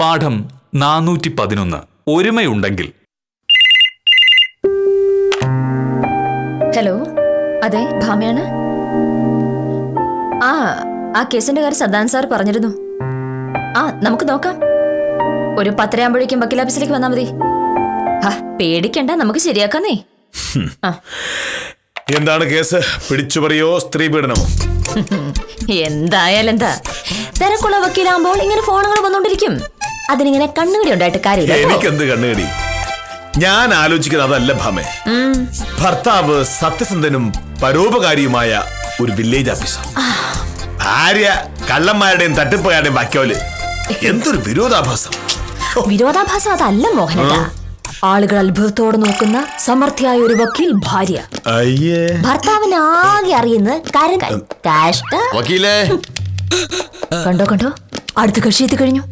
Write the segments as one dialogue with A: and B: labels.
A: പാഠം 411 ഒരുമയുണ്ടെങ്കിൽ.
B: ഹലോ, അതെ ഭാമയാണ്. ആ കേസിന്റെ കാര്യം സദാൻ സാർ പറഞ്ഞിരുന്നു. നമുക്ക് നോക്കാം. ഒരു 10:30 ആകുമ്പോഴേക്കും വക്കീൽ ഓഫീസിലേക്ക് വന്നാൽ മതി. പേടിക്കണ്ട, നമുക്ക് ശരിയാക്കാന്നേ.
C: എന്താണ് കേസ്? പിടിച്ചു പറയോ സ്ത്രീ പീഡനമോ?
B: എന്തായാലും എന്താ, തിരക്കുള്ള വക്കീലാകുമ്പോൾ ഇങ്ങനെ ഫോണുകൾ വന്നോണ്ടിരിക്കും. അതിനിങ്ങനെ കണ്ണുകടി ഉണ്ടായിട്ട് കാര്യമില്ല.
C: എനിക്കെന്ത് കണ്ണുകടി? ഞാൻ ആലോചിക്കുന്നത് അതല്ല ഭാമേ. ഭർത്താവ് സത്യസന്ധനും പരോപകാരിയുമായ ഒരു വില്ലേജ് ഓഫീസർ, ഭാര്യ കള്ളന്മാരുടെയും തട്ടിപ്പുകാരുടെയും വക്കോല്. എന്തൊരു വിരോധാഭാസം!
B: വിരോധാഭാസം അതല്ല മോഹനേട്ടാ, ആളുകൾ അത്ഭുതത്തോടെ നോക്കുന്ന സമർത്ഥയായ ഒരു വക്കീൽ ഭാര്യ. ഭർത്താവിന് ആകെ അറിയുന്ന കണ്ടോ അടുത്ത കക്ഷി എത്തി കഴിഞ്ഞു.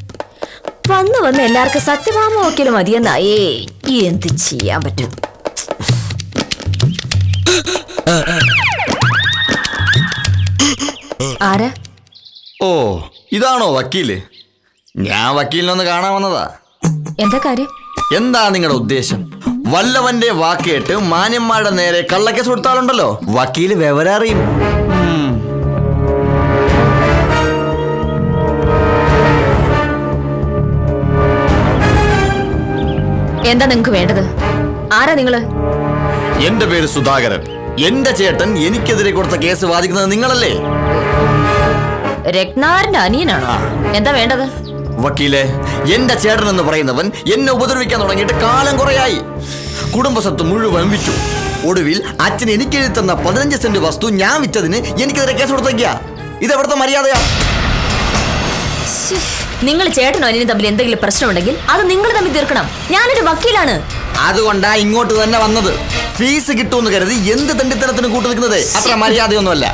B: വന്ന് എല്ലാവർക്കും സത്യഭാമ വക്കീൽ മതിയെന്നായേ. എന്ത് ചെയ്യാൻ പറ്റും? ആരാ?
D: ഓ, ഇതാണോ വക്കീല്? ഞാൻ വക്കീലിനൊന്ന് കാണാൻ വന്നതാ.
B: എന്താ കാര്യം?
D: എന്താ നിങ്ങളുടെ ഉദ്ദേശം? വല്ലവന്റെ വാക്കേട്ട് മാന്യന്മാരുടെ നേരെ കള്ളക്കേസ് കൊടുത്താലുണ്ടല്ലോ, വക്കീല് വിവരം അറിയും.
B: എന്താ നിങ്ങക്ക് വേണ്ടത്? ആരാ നിങ്ങള്?
D: എന്റെ പേര് സുധാകരൻ. എന്റെ ചേട്ടൻ എനിക്കെതിരെ കൊടുത്ത കേസ് വാദിക്കുന്നത് നിങ്ങളല്ലേ?
B: രത്നാകരന്റെ അനിയനാണോ? എന്താ വേണ്ടത്?
D: വക്കീലെ, എന്റെ ചേട്ടൻ എന്ന് പറയുന്നവൻ എന്നെ ഉപദ്രവിക്കാൻ തുടങ്ങിയിട്ട് കാലം കുറയായി. കുടുംബസ്വത്ത് മുഴുവൻ വിറ്റു. ഒടുവിൽ അച്ഛൻ എനിക്ക് എഴുതി തന്ന 15 സെന്റ് വസ്തു ഞാൻ വിറ്റതിന് എനിക്കെതിരെ കേസ് കൊടുത്തേക്കാ. ഇതെവിടുത്തെ മര്യാദയാ?
B: നിങ്ങൾ ചേട്ടനോ അനിയനും തമ്മിൽ എന്തെങ്കിലും പ്രശ്നമുണ്ടെങ്കിൽ അത് നിങ്ങൾ തമ്മിൽ തീർക്കണം. ഞാനൊരു വക്കീലാണ്.
D: അതുകൊണ്ടാ ഇങ്ങോട്ട് തന്നെ വന്നത്. ഫീസ് കിട്ടുമെന്ന് കരുതി എന്ത് തണ്ടിത്തരത്തിന് കൂട്ടു നിൽക്കുന്നത് അത്ര മര്യാദയൊന്നുമല്ല.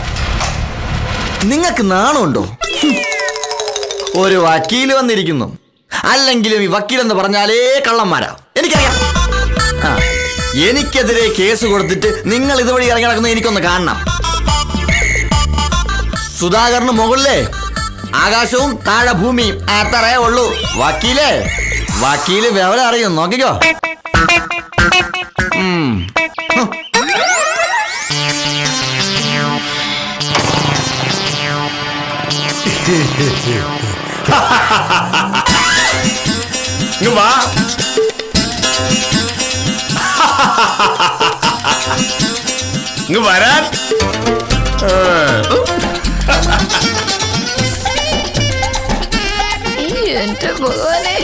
D: നിങ്ങൾക്ക് നാണമുണ്ടോ? ഒരു വക്കീല് വന്നിരിക്കുന്നു. അല്ലെങ്കിലും ഈ വക്കീലെന്ന് പറഞ്ഞാലേ കള്ളന്മാരാ, എനിക്കറിയാം. എനിക്കെതിരെ കേസ് കൊടുത്തിട്ട് നിങ്ങൾ ഇതുവഴി ഇറങ്ങി നടക്കുന്നത് എനിക്കൊന്ന് കാണണം. സുധാകരന് മുകളിലേ ആകാശവും താഴെ ഭൂമിയും അത്രേ ഉള്ളൂ. വക്കീല് വിവരം അറിയും, നോക്കിക്കോ.
C: വാ, വരാൻ.
B: എന്റെ ഭഗവാനെ,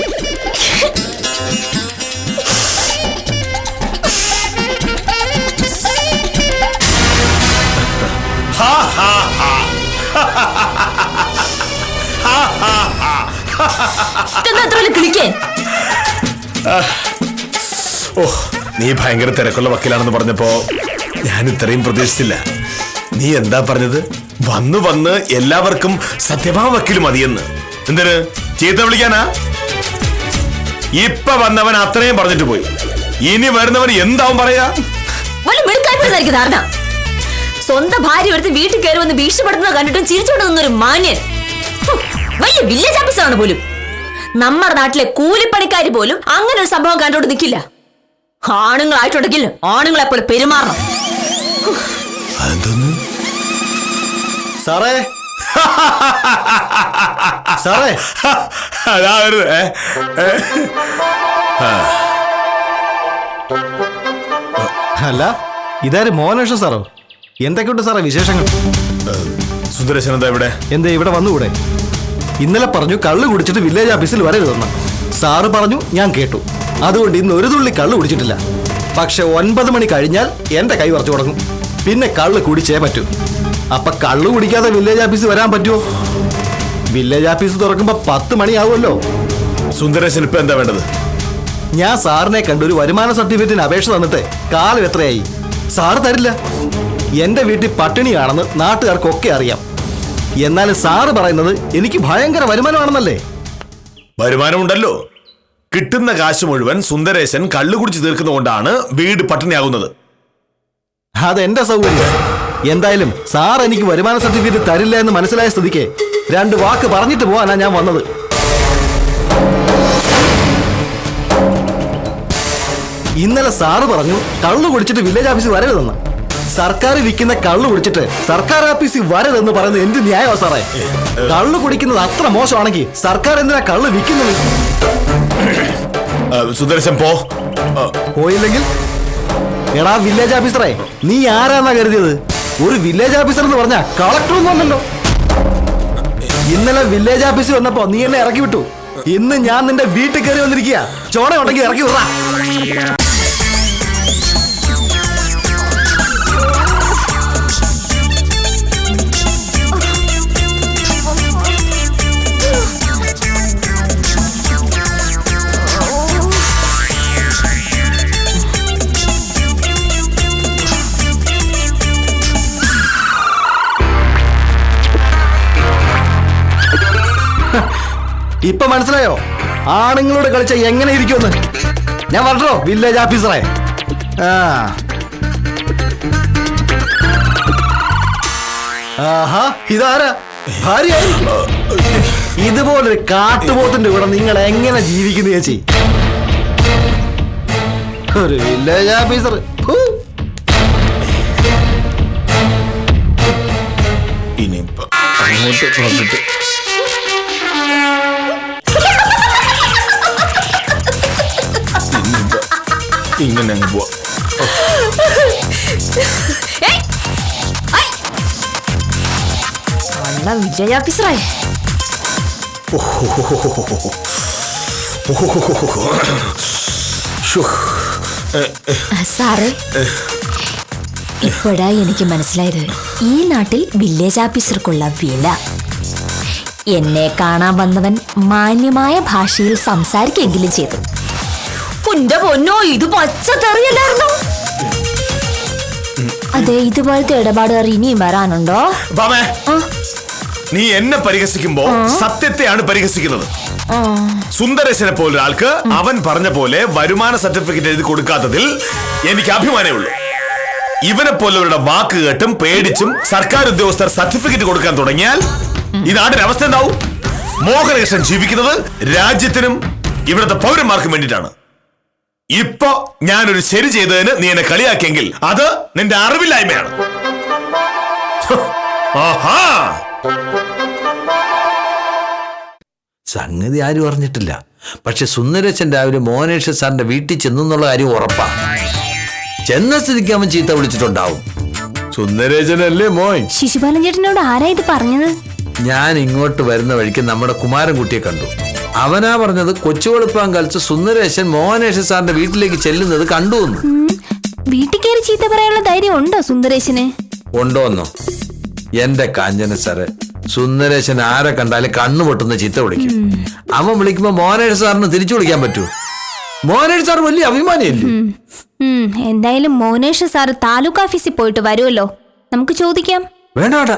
C: നീ ഭയങ്കര തിരക്കുള്ള വക്കീലാണെന്ന് പറഞ്ഞപ്പോ ഞാൻ ഇത്രയും പ്രതീക്ഷിച്ചില്ല. നീ എന്താ പറഞ്ഞത്? വന്ന് എല്ലാവർക്കും സത്യഭാമ വക്കീൽ മതിയെന്ന്. എന്തിന്? ചീത്ത വിളിക്കാനാ? ഇപ്പൊ വന്നവൻ അത്രയും പറഞ്ഞിട്ട് പോയി. ഇനി വരുന്നവൻ എന്താവും പറയാ?
B: സ്വന്തം ഭാര്യ എടുത്ത് വീട്ടിൽ കയറി വന്ന് ഭീഷണിപ്പെടുന്നത് കണ്ടിട്ടും ചിരിച്ചോണ്ട് നിന്നൊരു മാന്യൻ. വലിയ വില്ലേജ് ഓഫീസറാണ് പോലും. നമ്മുടെ നാട്ടിലെ കൂലിപ്പണിക്കാരി പോലും അങ്ങനെ ഒരു സംഭവം കണ്ടോണ്ട് നിൽക്കില്ല. ആണുങ്ങളായിട്ടുണ്ടെങ്കിൽ ആണുങ്ങളെപ്പോലെ പെരുമാറണം.
D: സാറേ, സാറേ,
E: അല്ല, ഇതാര് മോഹനകൃഷ്ണൻ സാറോ? എന്തൊക്കെയുണ്ട് സാറേ വിശേഷങ്ങൾ?
C: സുന്ദരേശൻ എന്താ ഇവിടെ?
E: എന്താ ഇവിടെ വന്നുകൂടെ? ഇന്നലെ പറഞ്ഞു കള്ളു കുടിച്ചിട്ട് വില്ലേജ് ഓഫീസിൽ വരരുതെന്ന്. സാറ് പറഞ്ഞു, ഞാൻ കേട്ടു. അതുകൊണ്ട് ഇന്ന് ഒരു തുള്ളി കള്ളു കുടിച്ചിട്ടില്ല. പക്ഷെ 9 മണി കഴിഞ്ഞാൽ എന്റെ കൈ വറച്ചു തുടങ്ങും. പിന്നെ കള്ളു കുടിച്ചേ പറ്റൂ. അപ്പൊ കള്ളു കുടിക്കാതെ വില്ലേജ് ഓഫീസ് വരാൻ പറ്റുമോ? വില്ലേജ് ഓഫീസ് തുറക്കുമ്പോ 10 മണിയാവുമല്ലോ.
C: സുന്ദരേശൻ ഇപ്പൊ എന്താ വേണ്ടത്?
E: ഞാൻ സാറിനെ കണ്ട് ഒരു വരുമാന സർട്ടിഫിക്കറ്റിന് അപേക്ഷ തന്നിട്ട് കാലം എത്രയായി? സാറ് തരില്ല. എന്റെ വീട്ടിൽ പട്ടിണിയാണെന്ന് നാട്ടുകാർക്കൊക്കെ അറിയാം. എന്നാലും സാറ് പറയുന്നത് എനിക്ക് ഭയങ്കര വരുമാനമാണെന്നല്ലേ?
C: വരുമാനമുണ്ടല്ലോ. കിട്ടുന്ന കാശ് മുഴുവൻ സുന്ദരേശൻ കള്ളു കുടിച്ച് തീർക്കുന്നതുകൊണ്ടാണ് വീട് പട്ടിണിയാകുന്നത്.
E: അതെന്റെ സൗകര്യം. എന്തായാലും സാർ എനിക്ക് വരുമാന സർട്ടിഫിക്കറ്റ് തരില്ല എന്ന് മനസ്സിലായ സ്ഥിതിക്ക് 2 വാക്ക് പറഞ്ഞിട്ട് പോവാനാ ഞാൻ വന്നത്. ഇന്നലെ സാറ് പറഞ്ഞു കള്ളു കുടിച്ചിട്ട് വില്ലേജ് ഓഫീസിൽ വരരുതെന്ന്. സർക്കാർ വിൽക്കുന്ന കള്ളു കുടിച്ചിട്ട് സർക്കാർ ഓഫീസിൽ വരരുതെന്ന് പറയുന്നത് എന്ത് ന്യായമാ സാറേ? കള്ളു കുടിക്കുന്നത് അത്ര മോശമാണെങ്കിൽ സർക്കാർ എന്തിനാ കള്ളു വിൽക്കുന്നത്?
C: സുന്ദരേശൻ
E: പോയില്ലെങ്കിൽ എടാ വില്ലേജ് ഓഫീസറെ, നീ ആരാന്നാ കരുതിയത്? ഒരു വില്ലേജ് ഓഫീസർ എന്ന് പറഞ്ഞാ കളക്ടർ ഒന്നും വന്നല്ലോ. ഇന്നലെ വില്ലേജ് ഓഫീസിൽ വന്നപ്പോ നീ എന്നെ ഇറക്കി വിട്ടു. ഇന്ന് ഞാൻ നിന്റെ വീട്ടിൽ കയറി വന്നിരിക്കുക. ചോണ ഉണ്ടെങ്കിൽ ഇറക്കി വിടാ. ഇപ്പൊ മനസ്സിലായോ ആണുങ്ങളോട് കളിച്ച എങ്ങനെ ഇരിക്കുമെന്ന്? ഞാൻ പറഞ്ഞോ വില്ലേജ് ഓഫീസറെ. ആഹാ, ഇതാരാ? ഭാര്യയായിരിക്കും. ഇതുപോലൊരു കാട്ടുപോത്തിന്റെ കൂടെ നിങ്ങൾ എങ്ങനെ ജീവിക്കുന്നു ചേച്ചി? ഒരു വില്ലേജ് ഓഫീസർ.
C: ഇനിയിപ്പോ അങ്ങോട്ട് നോക്കിട്ട് ഇങ്ങനെ അങ്ങ് പോവാ.
B: വില്ലേജ് ഓഫീസറായി സാറേ, ഇപ്പോഴാ എനിക്ക് മനസ്സിലായത് ഈ നാട്ടിൽ വില്ലേജ് ഓഫീസർക്കുള്ള വില. എന്നെ കാണാൻ വന്നവൻ മാന്യമായ ഭാഷയിൽ സംസാരിക്കെങ്കിലും ചെയ്തു. പുന്റെ പൊന്നോ, ഇത് പച്ചത്തെറിയല്ലായിരുന്നോ? അതെ, ഇതുപോലത്തെ ഇടപാടുകാർ ഇനിയും വരാനുണ്ടോ?
C: നീ എന്നെ പരിഹസിക്കുമ്പോ സത്യത്തെയാണ് പരിഹസിക്കുന്നത്. സുന്ദരേശനെ പോലൊരാൾക്ക് അവൻ പറഞ്ഞ പോലെ വരുമാന സർട്ടിഫിക്കറ്റ് എഴുതി കൊടുക്കാത്തതിൽ എനിക്ക് അഭിമാനമേ ഉള്ളൂ. ഇവനെ പോലുള്ളവരുടെ വാക്ക് കേട്ടും പേടിച്ചും സർക്കാർ ഉദ്യോഗസ്ഥർ സർട്ടിഫിക്കറ്റ് കൊടുക്കാൻ തുടങ്ങിയാൽ ഈ നാടിന്റെ അവസ്ഥ എന്താവും? മോഹനകൃഷ്ണൻ ജീവിക്കുന്നത് രാജ്യത്തിനും ഇവിടുത്തെ പൗരന്മാർക്കും വേണ്ടിയിട്ടാണ്. ഇപ്പൊ ഞാനൊരു ശരി ചെയ്തതിന് നീ എന്നെ കളിയാക്കിയെങ്കിൽ അത് നിന്റെ അറിവില്ലായ്മയാണ്. ആഹാ,
F: സംഗതി ആരും അറിഞ്ഞിട്ടില്ല. പക്ഷെ സുന്ദരേശൻ രാവിലെ മോഹനേഷ് സാറിന്റെ വീട്ടിൽ ചെന്നുള്ള കാര്യം ഉറപ്പാ. ചെന്ന സ്ഥിതിക്ക് അവൻ ചീത്ത വിളിച്ചിട്ടുണ്ടാവും.
C: സുന്ദരേശനല്ലേ മോൻ?
B: ശിശുപാലൻ ചേട്ടനോട് ആരാ ഇത് പറഞ്ഞത്?
F: ഞാൻ ഇങ്ങോട്ട് വരുന്ന വഴിക്ക് നമ്മുടെ കുമാരൻകുട്ടിയെ കണ്ടു. അവനാ പറഞ്ഞത് കൊച്ചുവെളുപ്പാൻ കളിച്ച് സുന്ദരേശൻ മോഹനേഷ് സാറിന്റെ വീട്ടിലേക്ക് ചെല്ലുന്നത് കണ്ടു എന്ന്.
B: വീട്ടിൽ കയറി ചീത്ത പറയാനുള്ള ധൈര്യം ഉണ്ടോ സുന്ദരേശന്?
F: ഉണ്ടോന്നോ? എന്റെ കാഞ്ചന സാറ്, സുന്ദരേശൻ ആരെ കണ്ടാലും കണ്ണു പൊട്ടുന്ന ചീത്ത വിളിക്കും. അവൻ വിളിക്കുമ്പോ മോഹനേഷ് സാറിന് തിരിച്ചു വിളിക്കാൻ പറ്റൂ? മോഹനേഷ് സാർ വലിയ അഭിമാനിയല്ലേ?
B: എന്തായാലും മോഹനേഷ് സാറ് താലൂക്ക് ഓഫീസിൽ പോയിട്ട് വരുമല്ലോ, നമുക്ക് ചോദിക്കാം.
F: വേണ്ട,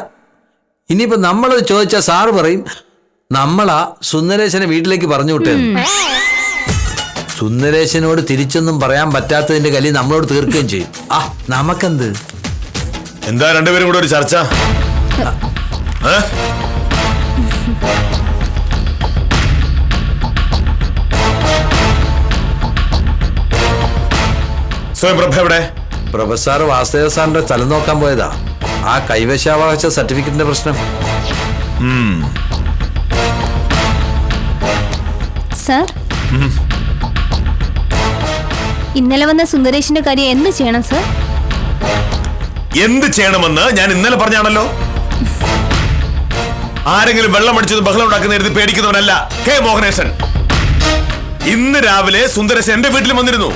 F: ഇനിയിപ്പോ നമ്മളത് ചോദിച്ചാ സാറ് പറയും നമ്മളാ സുന്ദരേശനെ വീട്ടിലേക്ക് പറഞ്ഞു വിട്ടേന്ന്. സുന്ദരേശനോട് തിരിച്ചൊന്നും പറയാൻ പറ്റാത്തതിന്റെ കലി നമ്മളോട് തീർക്കുകയും ചെയ്യും. നമുക്കെന്ത്?
C: എന്താ രണ്ടുപേരും കൂടെ ഒരു ചർച്ച? സ്വയംപ്രഭ എവിടെ?
F: പ്രൊഫസർ വാസുദേവ സാറിന്റെ സ്ഥലം നോക്കാൻ പോയതാ. ആ കൈവശാവകാശ സർട്ടിഫിക്കറ്റിന്റെ പ്രശ്നം.
B: സാർ, ഇന്നലെ വന്ന സുന്ദരേശന്റെ കാര്യം എന്ത് ചെയ്യണം സാർ?
C: എന്ത് ചെയ്യണമെന്ന് ഞാൻ ഇന്നലെ പറഞ്ഞാണല്ലോ. ആരെങ്കിലും വെള്ളം അടിച്ചത് ബഹളം ഉണ്ടാക്കുന്ന പേടിക്കുന്നവനല്ല കെ മോഹനേശൻ. ഇന്ന് രാവിലെ സുന്ദരേശൻ എന്റെ വീട്ടിൽ വന്നിരുന്നു.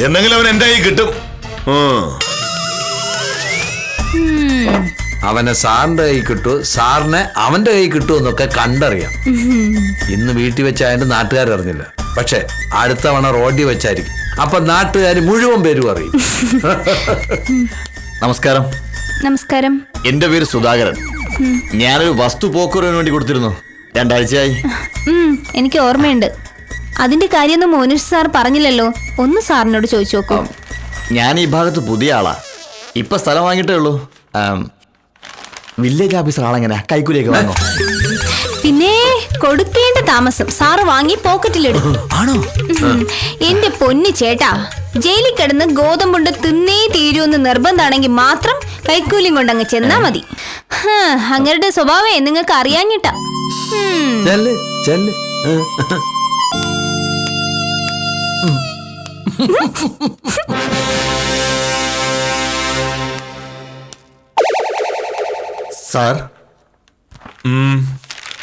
C: എന്നെങ്കിലും അവൻ എന്റെ കൈ കിട്ടും.
F: അവനെ സാറിന്റെ കൈ കിട്ടു, സാറിനെ അവന്റെ കൈ കിട്ടുമെന്നൊക്കെ കണ്ടറിയാം. ഇന്ന് വീട്ടിൽ വെച്ചായണ്ട് നാട്ടുകാരറിഞ്ഞില്ല. പക്ഷെ അടുത്ത തവണ റോഡിൽ വെച്ചായിരിക്കും. അപ്പൊ നാട്ടുകാർ മുഴുവൻ പേരും അറിയും.
D: നമസ്കാരം.
B: നമസ്കാരം.
D: എന്റെ പേര് സുധാകരൻ. ഞാനൊരു വസ്തു പോക്കുറിന് വേണ്ടി കൊടുത്തിരുന്നു. 2 ആഴ്ചയായി.
B: എനിക്ക് ഓർമ്മയുണ്ട്. അതിന്റെ കാര്യമൊന്നും മോനിഷ് സാർ പറഞ്ഞില്ലല്ലോ. ഒന്ന് സാറിനോട് ചോദിച്ചു നോക്കൂ.
D: ഞാൻ ഈ ഭാഗത്ത് പുതിയ ആളാ. ഇപ്പൊ സ്ഥലം വാങ്ങിയിട്ടേ ഉള്ളൂ. വില്ലേജ് ഓഫീസർ ആളെങ്ങനെ കൈക്കൂലിയൊക്കെ വാങ്ങോ?
G: പിന്നെ കൊടുക്കേണ്ട താമസം സാറ് വാങ്ങി പോക്കറ്റിലിടും.
D: ആണോ?
G: എന്റെ പൊന്നു ചേട്ടാ, ജയിലിൽ കിടന്ന് ഗോതമ്പുണ്ട് തിന്നേ തീരുമെന്ന് നിർബന്ധമാണെങ്കിൽ മാത്രം കൈക്കൂലിയും കൊണ്ടങ്ങ് ചെന്നാ മതി. അങ്ങരുടെ സ്വഭാവേ നിങ്ങൾക്ക് അറിയാഞ്ഞിട്ടാ.
F: ചെല്ല് ചെല്ല്.
D: സാർ,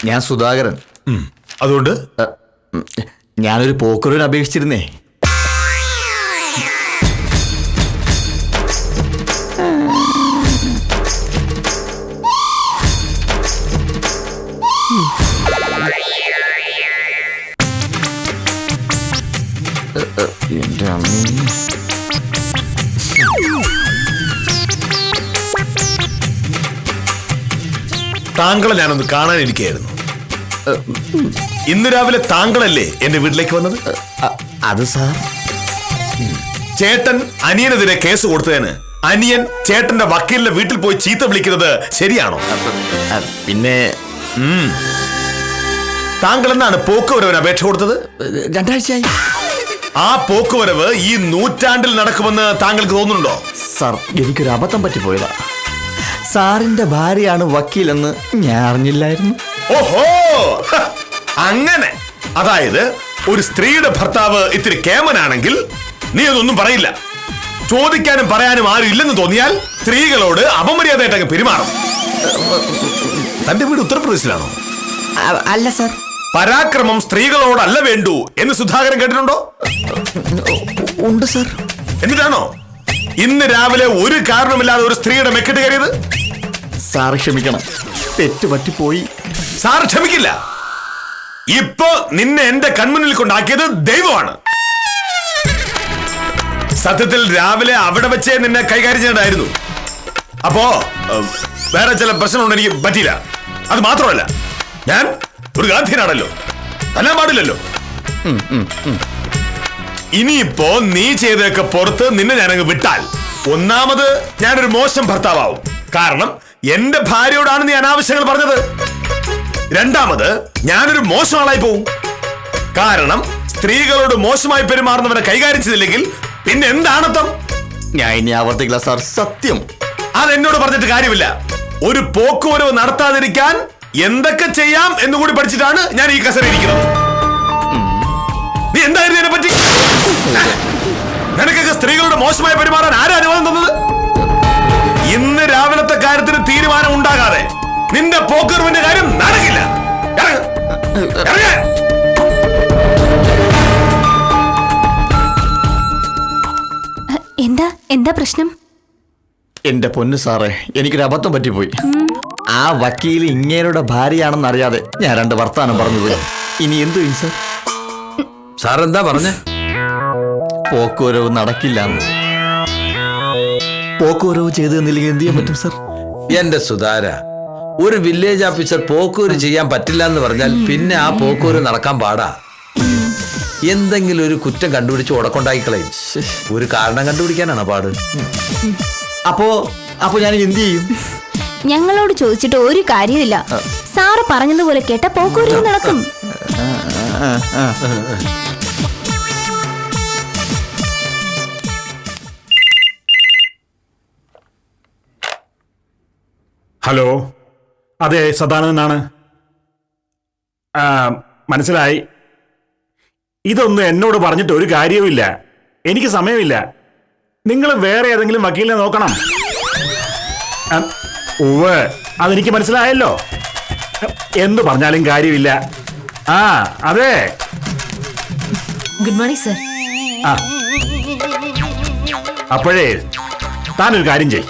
D: ഞാൻ സുധാകരൻ.
C: അതുകൊണ്ട്
D: ഞാനൊരു പോക്കുറിന് അപേക്ഷിച്ചിരുന്നേ. എന്റെ അമ്മ,
C: താങ്കളെ ഞാനൊന്ന് കാണാനിരിക്കുകയായിരുന്നു. ഇന്ന് രാവിലെ താങ്കളല്ലേ എന്റെ വീട്ടിലേക്ക് വന്നത്?
D: അത് സാർ,
C: ചേട്ടൻ അനിയനെതിരെ കേസ് കൊടുത്തതിന് അനിയൻ ചേട്ടന്റെ വക്കീലിന്റെ വീട്ടിൽ പോയി ചീത്ത വിളിക്കുന്നത് ശരിയാണോ?
D: പിന്നെ
C: താങ്കൾ എന്നാണ് പോക്കുവരവിന് അപേക്ഷ കൊടുത്തത്?
D: 2 ആഴ്ചയായി.
C: ആ പോക്കുവരവ് ഈ നൂറ്റാണ്ടിൽ നടക്കുമെന്ന് താങ്കൾക്ക് തോന്നുന്നുണ്ടോ?
D: സാർ, എനിക്കൊരു അബദ്ധം പറ്റിപ്പോയതാ. സാറിന്റെ ഭാര്യയാണ് വക്കീലെന്ന് ഞാൻ അറിഞ്ഞില്ലായിരുന്നു.
C: ഓഹോ, അങ്ങനെ. അതായത് ഒരു സ്ത്രീയുടെ ഭർത്താവ് ഇത്തിരി കേമനാണെങ്കിൽ നീ അതൊന്നും പറയില്ല. ചോദിക്കാനും പറയാനും ആരും ഇല്ലെന്ന് തോന്നിയാൽ സ്ത്രീകളോട് അപമര്യാദയായിട്ടങ്ങ് പെരുമാറും. തന്റെ വീട് ഉത്തർപ്രദേശിലാണോ?
D: അല്ല സാർ.
C: പരാക്രമം സ്ത്രീകളോടല്ല വേണ്ടു എന്ന് സുധാകരൻ കേട്ടിട്ടുണ്ടോ?
D: ഉണ്ട് സാർ.
C: എന്നിട്ടാണോ ഇന്ന് രാവിലെ ഒരു കാരണമില്ലാതെ ഒരു സ്ത്രീയുടെ മെക്കെട്ട് കയറിയത്?
D: സാർ ക്ഷമിക്കണം, തെറ്റ് പറ്റിപ്പോയി.
C: സാർ ക്ഷമിക്കില്ല. ഇപ്പൊ നിന്നെ എന്റെ കൺമുന്നിൽ കൊണ്ടാക്കിയത് ദൈവമാണ്. സത്യത്തിൽ രാവിലെ അവിടെ വെച്ചേ നിന്നെ കൈകാര്യം ചെയ്യേണ്ടതായിരുന്നു. അപ്പോ വേറെ ചില പ്രശ്നമുണ്ട്, എനിക്ക് പറ്റിയില്ല. അത് മാത്രമല്ല, ഞാൻ ഒരു ഗാന്ധിയനാണല്ലോ, തല്ലാൻ പാടില്ലല്ലോ. ഇനിയിപ്പോ നീ ചെയ്തൊക്കെ പുറത്ത് നിന്നെ ഞാനങ്ങ് വിട്ടാൽ ഒന്നാമത് ഞാനൊരു മോശം ഭർത്താവും. കാരണം എന്റെ ഭാര്യയോടാണ് നീ അനാവശ്യങ്ങൾ പറഞ്ഞത്. രണ്ടാമത് ഞാനൊരു മോശം ആളായി പോവും. കാരണം സ്ത്രീകളോട് മോശമായി പെരുമാറുന്നവനെ കൈകാര്യം ചെയ്തില്ലെങ്കിൽ പിന്നെ എന്താണത്തം?
D: ഞാൻ ഇനി ആവർത്തിക്കില്ല സാർ, സത്യം.
C: അതെന്നോട് പറഞ്ഞിട്ട് കാര്യമില്ല. ഒരു പോക്കുവരവ് നടത്താതിരിക്കാൻ എന്തൊക്കെ ചെയ്യാം എന്നുകൂടി പഠിച്ചിട്ടാണ് ഞാൻ ഈ കസേര ഇരിക്കുന്നത്. നീ എന്തായിരുന്നു ഇതിനെ പറ്റി? നിനക്കൊക്കെ സ്ത്രീകളുടെ മോശമായി പെരുമാറാൻ ആരാ അനുവാദം തന്നത്? ഇന്ന് രാവിലത്തെ കാര്യത്തിന് തീരുമാനം ഉണ്ടാകാതെ നിന്റെ പോക്കുവരവിന്റെ കാര്യം നടക്കില്ല.
G: എന്താ പ്രശ്നം?
D: എന്റെ പൊന്നു സാറേ, എനിക്കൊരു അബദ്ധം പറ്റിപ്പോയി. ആ വക്കീൽ ഇങ്ങേരുടെ ഭാര്യയാണെന്ന് അറിയാതെ ഞാൻ 2 വർത്താനം പറഞ്ഞുപോയി. ഇനി എന്തു ചെയ്യും സാർ?
F: സാറെന്താ പറഞ്ഞേ?
D: പോക്കുവരവ് നടക്കില്ല. പോക്കുവരവ് ചെയ്ത് തന്നില്ലെങ്കിൽ എന്ത് ചെയ്യാൻ പറ്റും സാർ?
F: എന്റെ സുധാര, ഒരു വില്ലേജ് ഓഫീസർ പോക്കൂര് ചെയ്യാൻ പറ്റില്ല എന്ന് പറഞ്ഞാൽ പിന്നെ ആ പോക്കൂര് നടക്കാൻ പാടാ. എന്തെങ്കിലും ഒരു കുറ്റം കണ്ടുപിടിച്ച് ഉടക്കൊണ്ടായിക്കളയും. ഒരു കാരണം കണ്ടുപിടിക്കാനാണ് പാട്.
D: അപ്പോ ഞാൻ എന്ത് ചെയ്യും?
G: ഞങ്ങളോട് ചോദിച്ചിട്ട് ഒരു കാര്യമില്ല. സാറ് പറഞ്ഞതുപോലെ കേട്ട പോക്കൂര് നടക്കും.
H: ഹലോ, അതെ, സദാനന്ദനാണ്. മനസ്സിലായി. ഇതൊന്നും എന്നോട് പറഞ്ഞിട്ട് ഒരു കാര്യവുമില്ല. എനിക്ക് സമയമില്ല. നിങ്ങൾ വേറെ ഏതെങ്കിലും വക്കീലിനെ നോക്കണം. ഉവ്വ്, അതെനിക്ക് മനസ്സിലായല്ലോ. എന്തു പറഞ്ഞാലും കാര്യമില്ല. അതെ.
B: Good morning sir.
H: അപ്പോഴേ താനൊരു കാര്യം ചെയ്.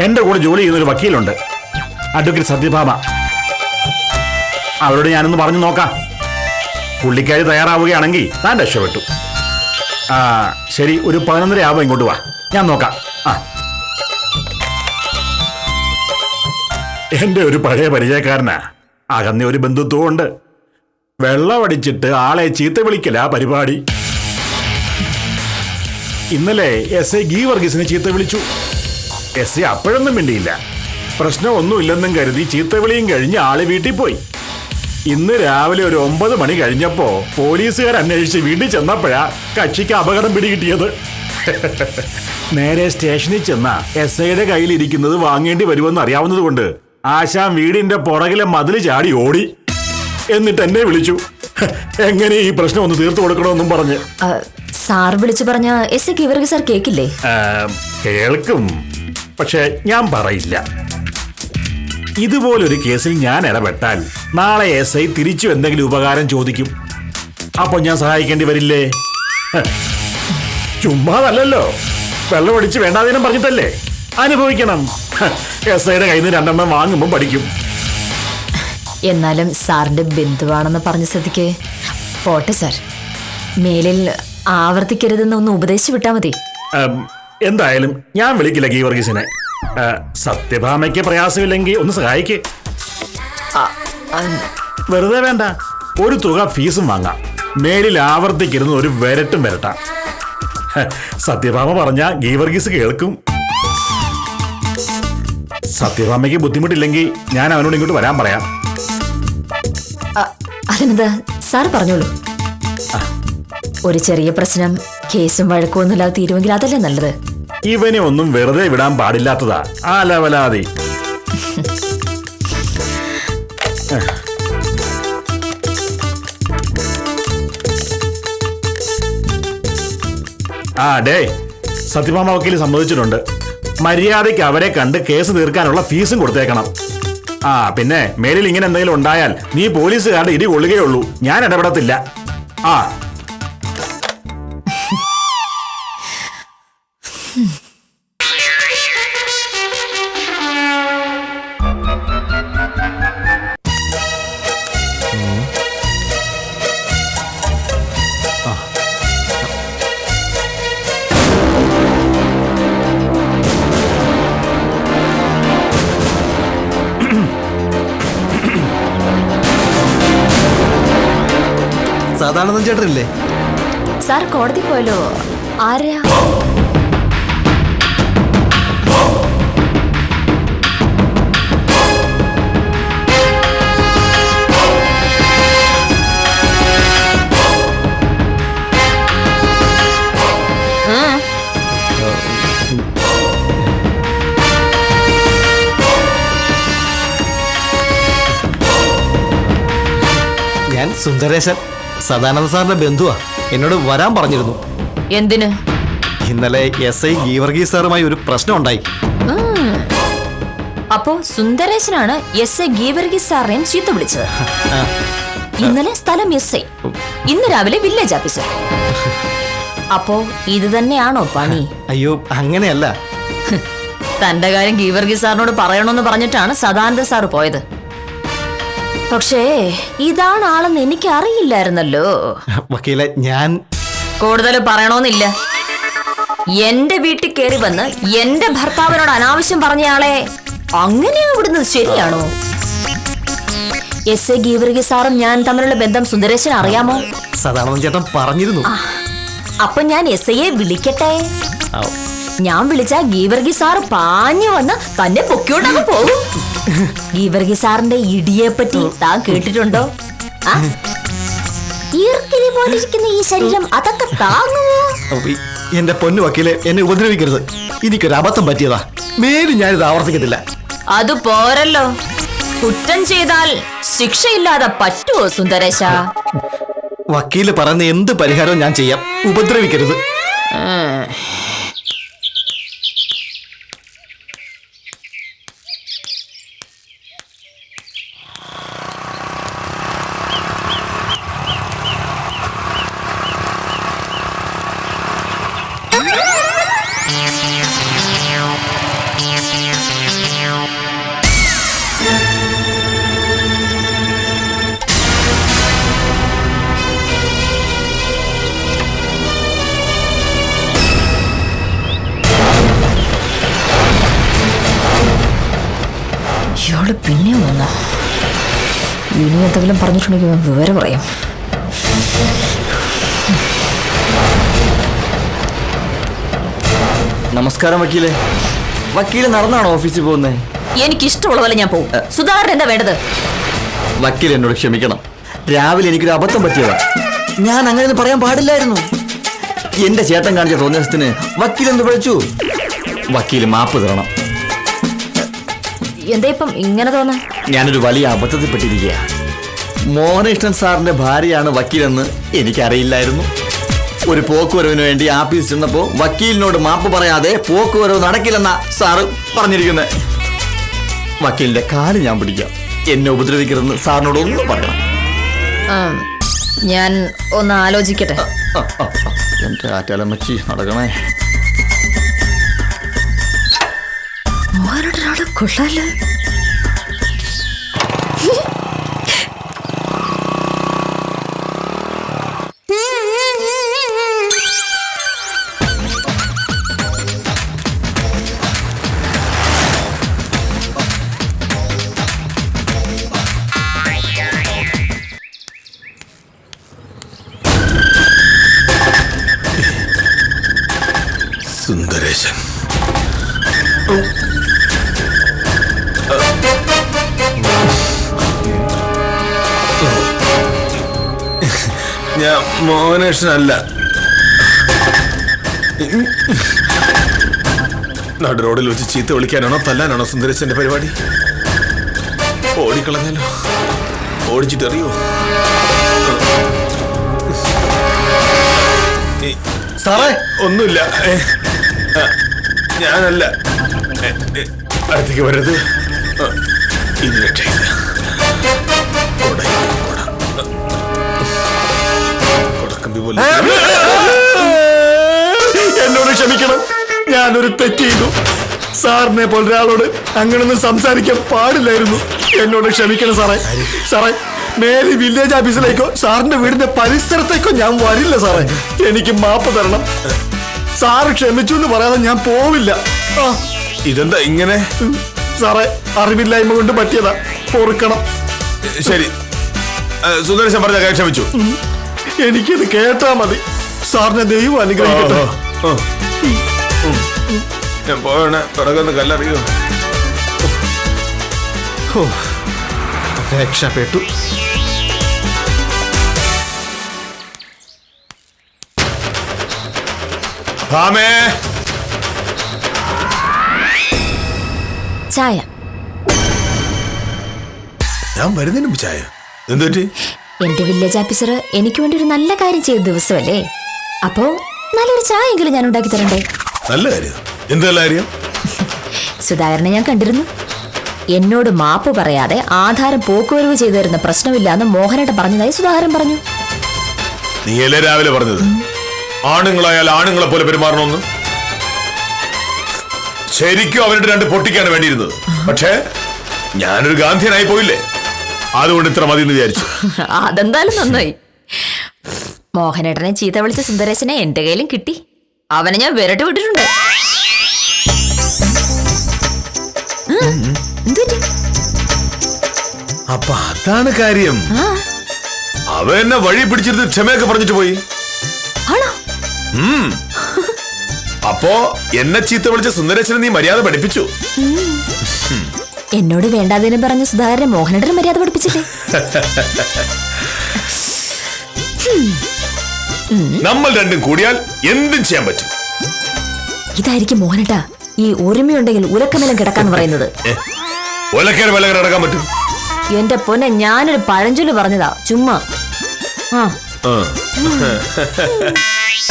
H: എന്റെ കൂടെ ജോലി ചെയ്യുന്ന ഒരു വക്കീലുണ്ട്, അഡ്വക്കേറ്റ് സത്യഭാമ. അവരോട് ഞാനൊന്ന് പറഞ്ഞു നോക്കാം. പുള്ളിക്കാരി തയ്യാറാവുകയാണെങ്കിൽ താൻ രക്ഷപ്പെട്ടു. ശരി, ഒരു 11:30 ആവുമ്പോൾ ഇങ്ങോട്ട് വാ, ഞാൻ നോക്കാം. എന്റെ ഒരു പഴയ പരിചയക്കാരനാ. അകന്ന ഒരു ബന്ധുത്വം ഉണ്ട്. വെള്ളമടിച്ചിട്ട് ആളെ ചീത്ത വിളിക്കലാ പരിപാടി. ഇന്നലെ എസ് ഐ ഗീവർഗീസിനെ ചീത്ത വിളിച്ചു. എസ് ഐ അപ്പോഴൊന്നും മിണ്ടിയില്ല. പ്രശ്നമൊന്നുമില്ലെന്നും കരുതി ചീത്തവിളിയും കഴിഞ്ഞ് ആള് വീട്ടിൽ പോയി. ഇന്ന് രാവിലെ ഒരു 9 മണി കഴിഞ്ഞപ്പോ പോലീസുകാർ അന്വേഷിച്ച് വീട്ടിൽ ചെന്നപ്പോഴാ കക്ഷിക്ക് അപകടം പിടികിട്ടിയത്. നേരെ സ്റ്റേഷനിൽ ചെന്ന SIയുടെ കയ്യിലിരിക്കുന്നത് വാങ്ങേണ്ടി വരുമെന്ന് അറിയാവുന്നത് കൊണ്ട് ആശാൻ വീടിന്റെ പുറകിലെ മതില് ചാടി ഓടി. എന്നിട്ട് എന്നെ വിളിച്ചു, എങ്ങനെ ഈ പ്രശ്നം ഒന്ന് തീർത്തു കൊടുക്കണമെന്നും പറഞ്ഞ്.
B: സാർ വിളിച്ചു പറഞ്ഞ SI ഗീവർഗീസ് സാർ കേക്കില്ലേ?
H: കേൾക്കും, പക്ഷെ ഞാൻ പറയില്ല. ഇതുപോലൊരു കേസിൽ ഞാൻ ഇടപെട്ടാൽ നാളെ SI തിരിച്ചു എന്തെങ്കിലും ഉപകാരം ചോദിക്കും. അപ്പൊ ഞാൻ സഹായിക്കേണ്ടി വരില്ലേ? ചുമ്മാതല്ലോ, വെള്ളമടിച്ച് വേണ്ടാതിനും പറഞ്ഞിട്ടല്ലേ. അനുഭവിക്കണം. SIയുടെ കയ്യിൽ നിന്ന് 2 എണ്ണം വാങ്ങുമ്പോൾ പഠിക്കും.
B: എന്നാലും സാറിന്റെ ബന്ധുവാണെന്ന് പറഞ്ഞ സ്ഥിതിക്ക് പോട്ടെ സാർ. മേലിൽ ആവർത്തിക്കരുതെന്ന് ഒന്ന് ഉപദേശിച്ചു വിട്ടാ മതി.
H: എന്തായാലും ഞാൻ വിളിക്കില്ല ഗീവർഗീസിനെ. സത്യഭാമയ്ക്ക് പ്രയാസമില്ലെങ്കിൽ ഒന്ന് സഹായിക്കേ. വെറുതെ വേണ്ട, ഒരു തുക ഫീസും വാങ്ങാം. മേലിൽ ആവർത്തിക്കരുന്ന് ഒരു വരട്ടും വരട്ടാം. സത്യഭാമ പറഞ്ഞ ഗീവർഗീസ് കേൾക്കും. സത്യഭാമയ്ക്ക് ബുദ്ധിമുട്ടില്ലെങ്കിൽ ഞാൻ അവനോട് ഇങ്ങോട്ട് വരാൻ പറയാം.
B: അതിനെന്താ സാർ പറഞ്ഞോളൂ. ഒരു ചെറിയ പ്രശ്നം കേസും വഴക്കൊന്നുമില്ലാതെ തീരുമെങ്കിൽ അതല്ലേ നല്ലത്.
H: ഇവനെ ഒന്നും വെറുതെ വിടാൻ പാടില്ലാത്തതാ ആലവലാതി. ഡേ, സത്യഭാമ വക്കീൽ സമ്മതിച്ചിട്ടുണ്ട്. മര്യാദയ്ക്ക് അവരെ കണ്ട് കേസ് തീർക്കാനുള്ള ഫീസും കൊടുത്തേക്കണം. പിന്നെ മേലിൽ ഇങ്ങനെ എന്തെങ്കിലും ഉണ്ടായാൽ നീ പോലീസുകാരുടെ ഇടി കൊള്ളുകയുള്ളൂ, ഞാൻ ഇടപെടത്തില്ല.
E: സദാനന്ദൻ ചേട്ടനില്ലേ?
B: സാർ കോടതി പോയല്ലോ. ആരാ?
E: ഞാൻ സുന്ദരേശൻ, സദാനന്ദ സാറിന്റെ ബന്ധുവാ. എന്നോട് വരാൻ പറഞ്ഞിരുന്നു.
B: എന്തിന്?
E: ഇന്നലെ SI ഗീവർഗീസ് സാറുമായി ഒരു പ്രശ്നം ഉണ്ടായി.
B: അപ്പോ സുന്ദരേശനാണ് SI ഗീവർഗീസ് സാറിനെയും ചീത്ത വിളിച്ചത്. ഇന്നലെ സ്ഥലം SI, ഇന്ന് രാവിലെ വില്ലേജ് ഓഫീസർ. അപ്പോ ഇത് തന്നെയാണോ പണി?
E: അയ്യോ, അങ്ങനെയല്ല.
B: തന്റെ കാര്യം ഗീവർഗീസ് സാറിനോട് പറയണമെന്ന് പറഞ്ഞിട്ടാണ് സദാനന്ദ സാറ് പോയത്. പക്ഷേ ഇതാണ് ആളെന്ന് എനിക്ക് അറിയില്ലായിരുന്നല്ലോ.
E: വക്കീലെ, ഞാൻ
B: കൂടുതൽ പറയണമെന്നില്ല. എന്റെ വീട്ടിൽ കയറി വന്ന് എന്റെ ഭർത്താവിനോട് അനാവശ്യം പറഞ്ഞയാളെ അങ്ങനെയാ വിടുന്നത് ശരിയാണോ? SI ഗീവർഗീസ് സാറും ഞാൻ തമ്മിലുള്ള ബന്ധം സുന്ദരേശൻ അറിയാമോ?
E: സദാനന്ദൻ ചേട്ടൻ പറഞ്ഞിരുന്നു.
B: അപ്പൊ ഞാൻ SIയെ വിളിക്കട്ടെ? ഞാൻ വിളിച്ച ഗീവർഗീസ് സാറ് പാഞ്ഞു വന്ന് തന്നെ പൊക്കിയോണ്ടങ്ങ് പോകും. ഗീവർഗീസ് സാറിന്റെ ഇടിയെ പറ്റി താൻ കേട്ടിട്ടുണ്ടോ? ഈർക്കിലി പോലിരിക്കുന്ന ഈ ശരീരം അതൊക്കെ താങ്ങുമോ?
E: എന്റെ പൊന്നു വക്കീലെ, എന്നെ ഉപദ്രവിക്കരുത്. എനിക്കൊരു അബദ്ധം പറ്റിയതാ. മേലും ഞാനിത് ആവർത്തിക്കത്തില്ല.
B: അത് പോരല്ലോ, കുറ്റം ചെയ്താൽ ശിക്ഷയില്ലാതെ പറ്റുമോ സുന്ദരേശ?
E: വക്കീല് പറയുന്ന എന്ത് പരിഹാരവും ഞാൻ ചെയ്യാം. ഉപദ്രവിക്കരുത്.
B: ഇയാള് പിന്നെയും വന്ന ഇനി എന്തെങ്കിലും പറഞ്ഞിട്ടുണ്ടെങ്കിൽ ഞാൻ വിവരം പറയാം.
D: നമസ്കാരം വക്കീലെ. വക്കീല് നടന്നാണോ ഓഫീസിൽ പോകുന്നത്?
B: എനിക്ക് ഇഷ്ടമുള്ള പോലെ ഞാൻ പോകും. സുധാകരൻ എന്താ വേണ്ടത്?
D: വക്കീൽ എന്നോട് ക്ഷമിക്കണം. രാവിലെ എനിക്കൊരു അബദ്ധം പറ്റിയതാ. ഞാൻ അങ്ങനെ പറയാൻ പാടില്ലായിരുന്നു. എന്റെ ചേട്ടൻ കാണിച്ച തോന്നിയത്തിന് വക്കീൽ എന്ത് വിളിച്ചു? വക്കീൽ മാപ്പ് തരണം.
B: എന്താ ഇപ്പം ഇങ്ങനെ തോന്നാ?
D: ഞാനൊരു വലിയ അബദ്ധത്തിൽപ്പെട്ടിരിക്കുക. മോഹനകൃഷ്ണൻ സാറിന്റെ ഭാര്യയാണ് വക്കീലെന്ന് എനിക്കറിയില്ലായിരുന്നു. ഒരു പോക്കുവരവിന് വേണ്ടി ആഫീസിൽ ചെന്നപ്പോ വക്കീലിനോട് മാപ്പ് പറയാതെ പോക്കുവരവ് നടക്കില്ലെന്നാ സാറ് പറഞ്ഞിരിക്കുന്നത്. വക്കീലിന്റെ കാല് ഞാൻ പിടിക്കാം. എന്നെ ഉപദ്രവിക്കരുതെന്ന് സാറിനോട് ഒന്നും പറയണം.
B: ഞാൻ ഒന്ന് ആലോചിക്കട്ടെ.
D: എന്റെ ആറ്റാലമ്മച്ചി നടക്കണേ.
B: മോഹനോട് കൊള്ളാലോ.
C: സുന്ദരേശൻ, ഞാൻ മോഹനകൃഷ്ണനല്ല. നടു റോഡിൽ വെച്ച് ചീത്ത വിളിക്കാനാണോ തല്ലാനാണോ സുന്ദരേശന്റെ പരിപാടി? ഓടിക്കളഞ്ഞാലോ? ഓടിച്ചിട്ടെറിയോ?
E: സാറേ,
C: ഒന്നുമില്ല. ഞാനല്ല. അടുത്തേക്ക് വരരുത്. ഇനി രക്ഷയില്ല.
E: എന്നോട് ക്ഷമിക്കണം. ഞാനൊരു തെറ്റ് ചെയ്തു. സാറിനെ പോലെ ഒരാളോട് അങ്ങനൊന്നും സംസാരിക്കാൻ പാടില്ലായിരുന്നു. എന്നോട് ക്ഷമിക്കണം സാറേ. സാറേ, മേലെ വില്ലേജ് ഓഫീസിലേക്കോ സാറിന്റെ വീടിന്റെ പരിസരത്തേക്കോ ഞാൻ വരില്ല സാറേ. എനിക്ക് മാപ്പ് തരണം. സാറ് ക്ഷമിച്ചു എന്ന് പറയാതെ ഞാൻ പോവില്ല.
C: ഇതെന്താ ഇങ്ങനെ?
E: സാറേ, അറിവില്ലായ്മ കൊണ്ട് പറ്റിയതാ. പൊറുക്കണം.
C: ശരി, സുന്ദരേശൻ പറഞ്ഞ കാര്യം ക്ഷമിച്ചു.
E: എനിക്കിത് കേട്ടാ മതി. സാറിനെ ദൈവം അനുഗ്രഹിക്കട്ടെ.
C: ഞാൻ പോയണ പിറകൊന്ന് കല്ലറിയോ?
E: രക്ഷപ്പെട്ടു.
C: ഭാമേ,
B: ചായ.
C: ഞാൻ വരുന്നതിന് മുമ്പ് ചായ? എന്തുപറ്റി?
B: എന്റെ വില്ലേജ് ഓഫീസർ എനിക്ക് വേണ്ടി ഒരു നല്ല കാര്യം ചെയ്ത ദിവസമല്ലേ? അപ്പോ നല്ലൊരു ചായ എങ്കിലും ഞാൻ ഉണ്ടാക്കി തരണ്ടേ?
C: നല്ല കാര്യം. എന്ത് നല്ല കാര്യം?
B: സുധാകരനെ ഞാൻ കണ്ടിരുന്നു. എന്നോട് മാപ്പ് പറയാതെ ആധാരം പോക്കുവരവ് ചെയ്തു തരുന്ന പ്രശ്നമില്ലാന്ന് മോഹനേട്ടൻ പറഞ്ഞതായി സുധാകരൻ പറഞ്ഞു.
C: നീയല്ലേ രാവിലെ പറഞ്ഞത് ആണുങ്ങളായാൽ ആണുങ്ങളെ പോലെ പെരുമാറണമെന്ന്? ശരിക്കും അവരുടെ രണ്ട് പൊട്ടിക്കാണ് വേണ്ടിയിരുന്നത്. പക്ഷേ ഞാനൊരു ഗാന്ധിയനായി പോയില്ലേ? അതുകൊണ്ട് ഇത്ര മതി എന്ന് വിചാരിച്ചു.
B: അതെന്തായാലും നന്നായി. മോഹനേട്ടനെ ചീത്ത വിളിച്ച സുന്ദരേശനെ എന്റെ കയ്യിലും കിട്ടി. അവനെ ഞാൻ വിരട്ടി വിട്ടിട്ടുണ്ട്.
C: അപ്പൊ അതാണ് കാര്യം. അവ എന്നെ വഴി പിടിച്ചിരുന്ന് ക്ഷമയൊക്കെ പറഞ്ഞിട്ട് പോയി. അപ്പോ എന്നെ ചീത്ത വിളിച്ച സുന്ദരേശനെ നീ മര്യാദ പഠിപ്പിച്ചു.
B: എന്നോട് വേണ്ടാതിനെ പറഞ്ഞ സുധാകരനെ മോഹനേട്ടന് മര്യാദ പഠിപ്പിച്ചില്ലേ?
C: നമ്മൾ രണ്ടും കൂടിയാൽ എന്തും ചെയ്യാൻ പറ്റും.
B: ഇതായിരിക്കും മോഹനേട്ടാ ഈ ഒരുമയുണ്ടെങ്കിൽ ഉലക്കമേലം കിടക്കാന്ന് പറയുന്നത്.
C: ഒലക്കേറെ വില കിടക്കാൻ പറ്റും.
B: എന്റെ പൊന്നെ, ഞാനൊരു പഴഞ്ചൊല്ല് പറഞ്ഞതാ, ചുമ്മാ.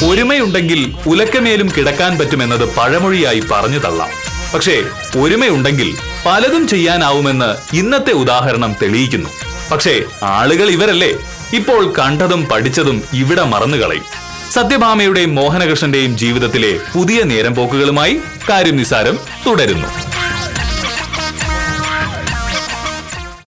A: ഒരുമയുണ്ടെങ്കിൽ ഉലക്കമേലും കിടക്കാൻ പറ്റുമെന്നത് പഴമൊഴിയായി പറഞ്ഞു തള്ളാം. പക്ഷേ ഒരുമയുണ്ടെങ്കിൽ പലതും ചെയ്യാനാവുമെന്ന് ഇന്നത്തെ ഉദാഹരണം തെളിയിക്കുന്നു. പക്ഷേ ആളുകൾ ഇവരല്ലേ ഇപ്പോൾ കണ്ടതും പഠിച്ചതും ഇവിടെ മറന്നുകളയും. സത്യഭാമയുടെയും മോഹനകൃഷ്ണന്റെയും ജീവിതത്തിലെ പുതിയ നേരം പോക്കുകളുമായി കാര്യം നിസാരം തുടരുന്നു.